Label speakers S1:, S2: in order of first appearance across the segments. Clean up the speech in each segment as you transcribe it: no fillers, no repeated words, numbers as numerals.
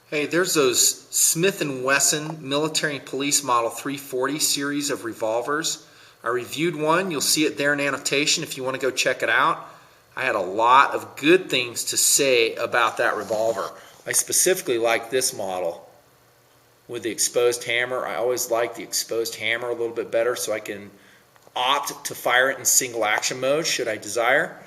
S1: Hey, there's those Smith and Wesson Military Police Model 340 series of revolvers. I reviewed one. You'll see it there in annotation if you want to go check it out. I had a lot of good things to say about that revolver. I specifically like this model with the exposed hammer. I always like the exposed hammer a little bit better, so I can opt to fire it in single action mode should I desire.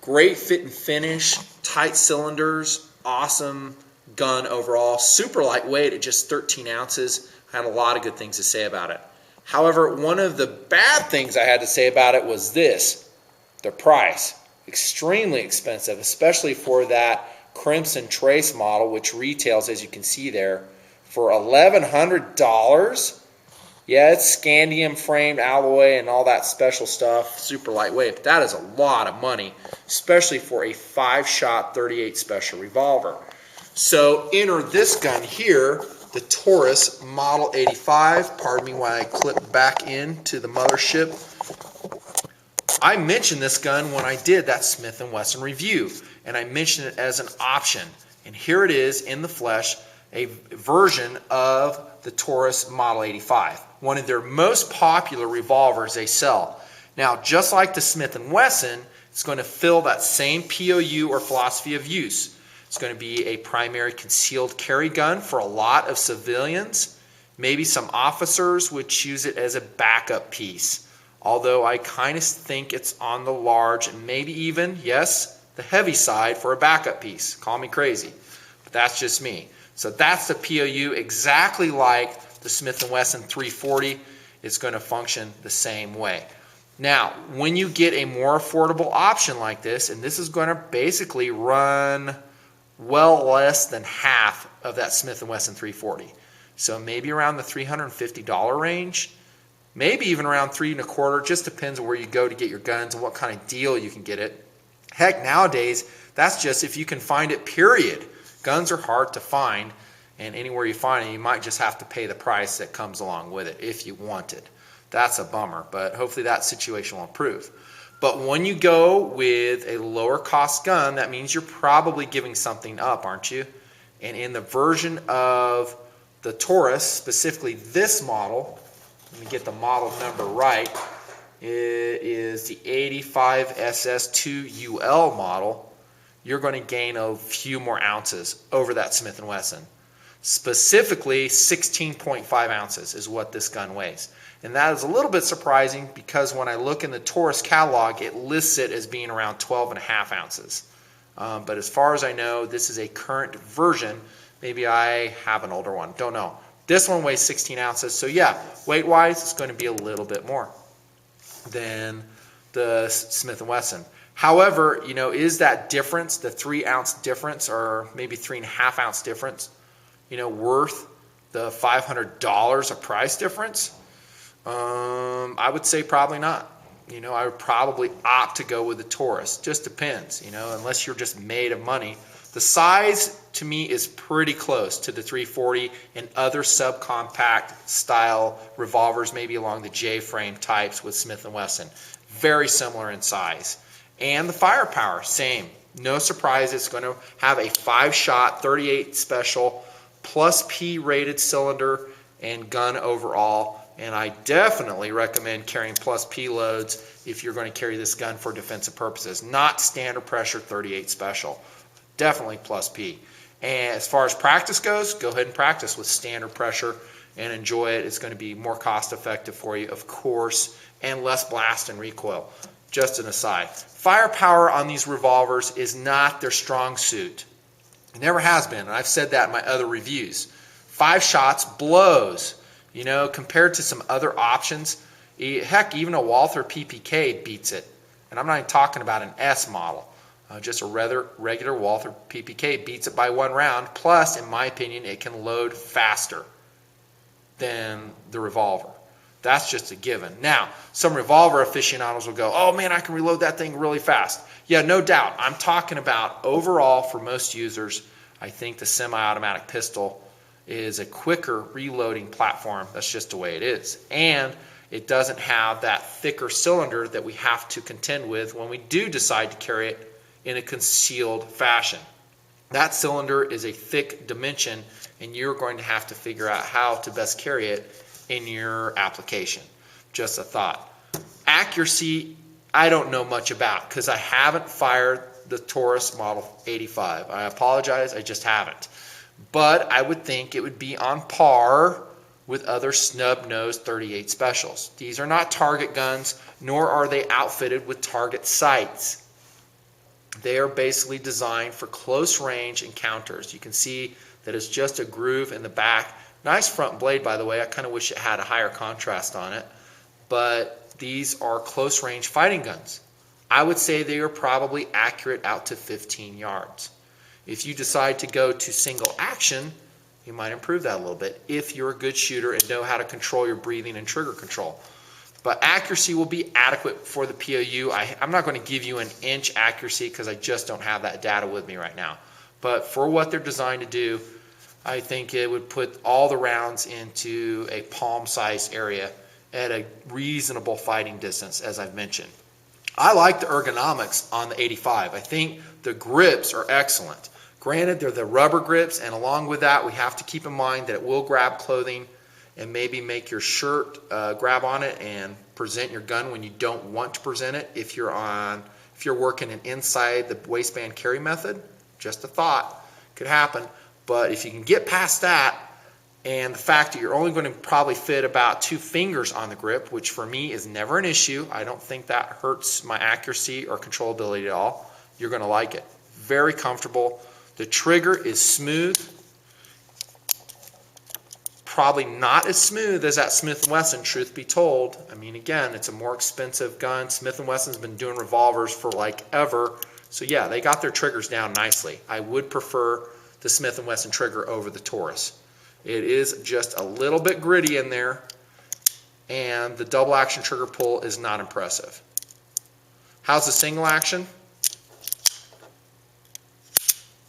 S1: Great fit and finish, tight cylinders, awesome gun overall, super lightweight at just 13 ounces. I had a lot of good things to say about it. However, one of the bad things I had to say about it was this: the price. Extremely expensive, especially for that Crimson Trace model, which retails, as you can see there, for $1,100. Yeah, it's scandium framed alloy and all that special stuff, super lightweight, but that is a lot of money, especially for a 5-shot 38 special revolver. So enter this gun here, the Taurus Model 85. Pardon me while I clip back into the mothership. I mentioned this gun when I did that Smith and Wesson review, and I mentioned it as an option. And here it is in the flesh, a version of the Taurus Model 85, one of their most popular revolvers they sell. Now, just like the Smith and Wesson, it's going to fill that same POU or philosophy of use. It's going to be a primary concealed carry gun for a lot of civilians. Maybe some officers would choose it as a backup piece, although I kind of think it's on the large and maybe even, yes, the heavy side for a backup piece. Call me crazy, but that's just me. So that's the POU, exactly like the Smith & Wesson 340. It's going to function the same way. Now, when you get a more affordable option like this, and this is going to basically run well less than half of that Smith & Wesson 340. So maybe around the $350 range, maybe even around $325. Just depends on where you go to get your guns and what kind of deal you can get it. Heck, nowadays, that's just if you can find it, period. Guns are hard to find, and anywhere you find it, you might just have to pay the price that comes along with it if you want it. That's a bummer, but hopefully that situation will improve. But when you go with a lower cost gun, that means you're probably giving something up, aren't you? And in the version of the Taurus, specifically this model, let me get the model number right, it is the 85SS2UL model. You're going to gain a few more ounces over that Smith & Wesson. Specifically, 16.5 ounces is what this gun weighs. And that is a little bit surprising because when I look in the Taurus catalog, it lists it as being around 12.5 ounces. But as far as I know, this is a current version. Maybe I have an older one. Don't know. This one weighs 16 ounces. So yeah, weight-wise, it's going to be a little bit more than the Smith & Wesson. However, you know, is that difference, the 3-ounce difference or maybe 3.5-ounce difference, you know, worth the $500 of price difference? I would say probably not. You know, I would probably opt to go with the Taurus. Just depends, you know, unless you're just made of money. The size to me is pretty close to the 340 and other subcompact style revolvers, maybe along the J-frame types with Smith & Wesson. Very similar in size. And the firepower, same. No surprise, it's going to have a 5-shot 38 special plus P rated cylinder and gun overall. And I definitely recommend carrying plus P loads if you're going to carry this gun for defensive purposes. Not standard pressure 38 special. Definitely plus P. And as far as practice goes, go ahead and practice with standard pressure and enjoy it. It's going to be more cost effective for you, of course, and less blast and recoil. Just an aside. Firepower on these revolvers is not their strong suit. It never has been, and I've said that in my other reviews. 5 shots blows. You know, compared to some other options, heck, even a Walther PPK beats it. And I'm not even talking about an S model. Just a regular Walther PPK beats it by 1 round. Plus, in my opinion, it can load faster than the revolver. That's just a given. Now, some revolver aficionados will go, oh man, I can reload that thing really fast. Yeah, no doubt. I'm talking about overall for most users, I think the semi-automatic pistol is a quicker reloading platform. That's just the way it is. And it doesn't have that thicker cylinder that we have to contend with when we do decide to carry it in a concealed fashion. That cylinder is a thick dimension, and you're going to have to figure out how to best carry it in your application. Just a thought. Accuracy, I don't know much about because I haven't fired the Taurus Model 85. I apologize, I just haven't. But I would think it would be on par with other snub-nosed 38 specials. These are not target guns, nor are they outfitted with target sights. They are basically designed for close range encounters. You can see that it's just a groove in the back. Nice front blade, by the way. I kind of wish it had a higher contrast on it. But these are close range fighting guns. I would say they are probably accurate out to 15 yards. If you decide to go to single action, you might improve that a little bit if you're a good shooter and know how to control your breathing and trigger control. But accuracy will be adequate for the POU. I'm not going to give you an inch accuracy because I just don't have that data with me right now. But for what they're designed to do, I think it would put all the rounds into a palm-sized area at a reasonable fighting distance, as I've mentioned. I like the ergonomics on the 85. I think the grips are excellent. Granted, they're the rubber grips, and along with that, we have to keep in mind that it will grab clothing and maybe make your shirt grab on it and present your gun when you don't want to present it. If you're working an inside the waistband carry method, just a thought, could happen. But if you can get past that, and the fact that you're only going to probably fit about 2 fingers on the grip, which for me is never an issue. I don't think that hurts my accuracy or controllability at all. You're going to like it. Very comfortable. The trigger is smooth. Probably not as smooth as that Smith and Wesson, truth be told. I mean, again, it's a more expensive gun. Smith and Wesson's been doing revolvers for like ever. So yeah, they got their triggers down nicely. I would prefer the Smith and Wesson trigger over the Taurus. It is just a little bit gritty in there, and the double action trigger pull is not impressive. How's the single action?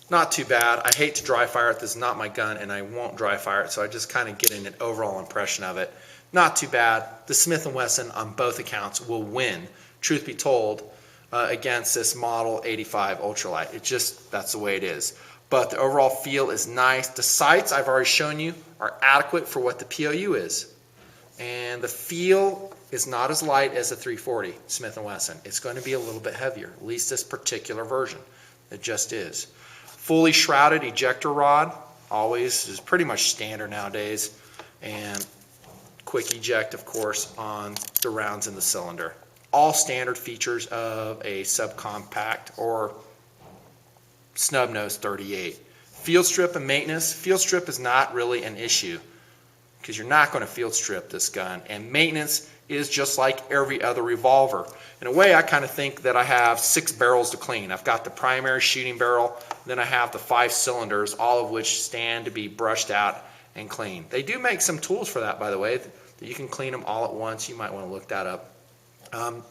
S1: Not too bad. I hate to dry fire it. This is not my gun, and I won't dry fire it, so I just kind of get an overall impression of it. Not too bad. The Smith & Wesson on both accounts will win, truth be told, against this Model 85 Ultralight. That's the way it is. But the overall feel is nice. The sights I've already shown you are adequate for what the POU is. And the feel is not as light as the 340 Smith & Wesson. It's going to be a little bit heavier, at least this particular version. It just is. Fully shrouded ejector rod, always is pretty much standard nowadays. And quick eject, of course, on the rounds in the cylinder. All standard features of a subcompact or snub-nosed 38. Field strip and maintenance. Field strip is not really an issue because you're not going to field strip this gun. And maintenance is just like every other revolver. In a way, I kind of think that I have 6 barrels to clean. I've got the primary shooting barrel, then I have the 5 cylinders, all of which stand to be brushed out and cleaned. They do make some tools for that, by the way, that you can clean them all at once. You might want to look that up.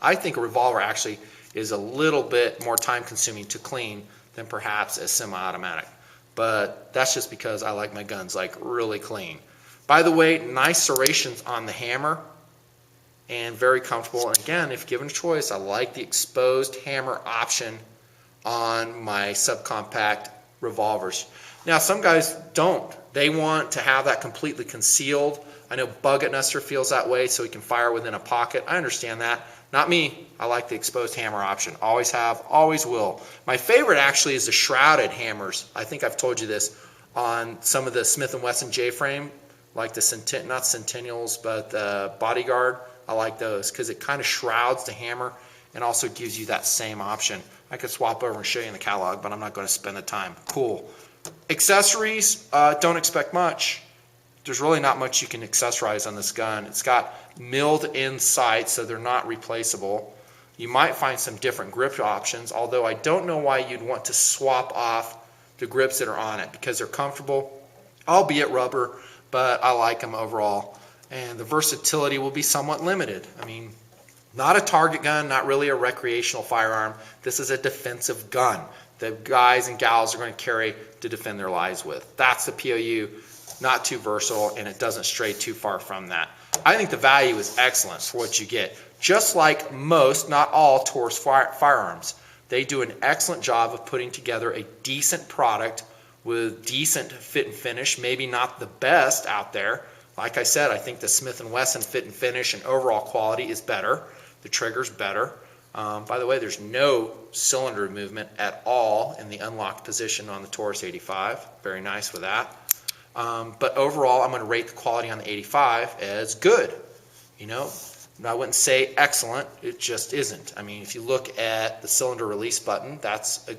S1: I think a revolver actually is a little bit more time consuming to clean than perhaps a semi-automatic. But that's just because I like my guns like really clean. By the way, nice serrations on the hammer and very comfortable. And again, if given a choice, I like the exposed hammer option on my subcompact revolvers. Now, some guys don't. They want to have that completely concealed. I know Bucket Nuster feels that way, so he can fire within a pocket. I understand that. Not me. I like the exposed hammer option. Always have, always will. My favorite actually is the shrouded hammers. I think I've told you this on some of the Smith & Wesson J-frame, like the not Centennials, but the Bodyguard. I like those because it kind of shrouds the hammer and also gives you that same option. I could swap over and show you in the catalog, but I'm not going to spend the time. Cool. Accessories, don't expect much. There's really not much you can accessorize on this gun. It's got milled-in sights, so they're not replaceable. You might find some different grip options, although I don't know why you'd want to swap off the grips that are on it because they're comfortable, albeit rubber, but I like them overall. And the versatility will be somewhat limited. I mean, not a target gun, not really a recreational firearm. This is a defensive gun that guys and gals are going to carry to defend their lives with. That's the POU. Not too versatile, and it doesn't stray too far from that. I think the value is excellent for what you get. Just like most, not all Taurus firearms. They do an excellent job of putting together a decent product with decent fit and finish, maybe not the best out there. Like I said, I think the Smith and Wesson fit and finish and overall quality is better. The trigger's better. By the way, there's no cylinder movement at all in the unlocked position on the Taurus 85. Very nice with that. But overall, I'm going to rate the quality on the 85 as good. You know, I wouldn't say excellent. It just isn't. I mean, if you look at the cylinder release button, that's a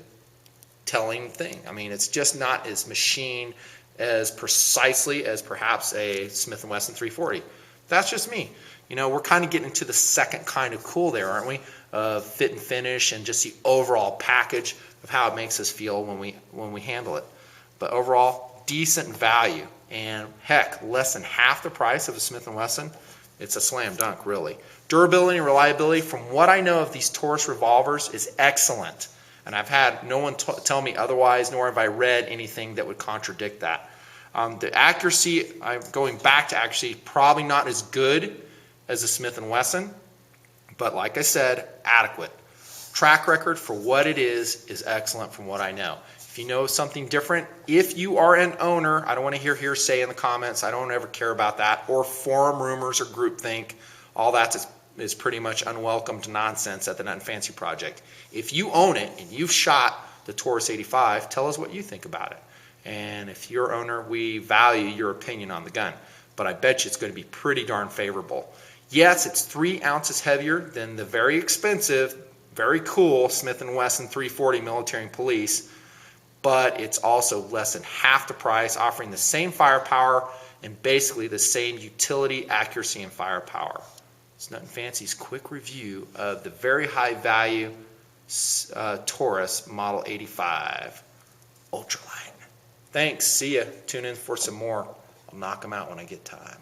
S1: telling thing. I mean, it's just not as machined as precisely as perhaps a Smith and Wesson 340. That's just me. You know, we're kind of getting into the second kind of cool there, aren't we? Fit and finish and just the overall package of how it makes us feel when we handle it. But overall, decent value, and heck, less than half the price of a Smith and Wesson. It's a slam dunk, really. Durability and reliability, from what I know of these Taurus revolvers, is excellent. And I've had no one tell me otherwise, nor have I read anything that would contradict that. The accuracy, I'm going back to accuracy, probably not as good as the Smith and Wesson, but like I said, adequate. Track record for what it is excellent from what I know. If you know something different, if you are an owner, I don't want to hear hearsay in the comments. I don't ever care about that, or forum rumors or groupthink. All that is pretty much unwelcomed nonsense at the Nutnfancy Project. If you own it and you've shot the Taurus 85, tell us what you think about it. And if you're owner, we value your opinion on the gun. But I bet you it's going to be pretty darn favorable. Yes, it's 3 ounces heavier than the very expensive, very cool Smith and Wesson 340 military and police, but it's also less than half the price, offering the same firepower and basically the same utility, accuracy, and firepower. It's Nutnfancy's quick review of the very high value Taurus Model 85 Ultralight. Thanks. See ya. Tune in for some more. I'll knock them out when I get time.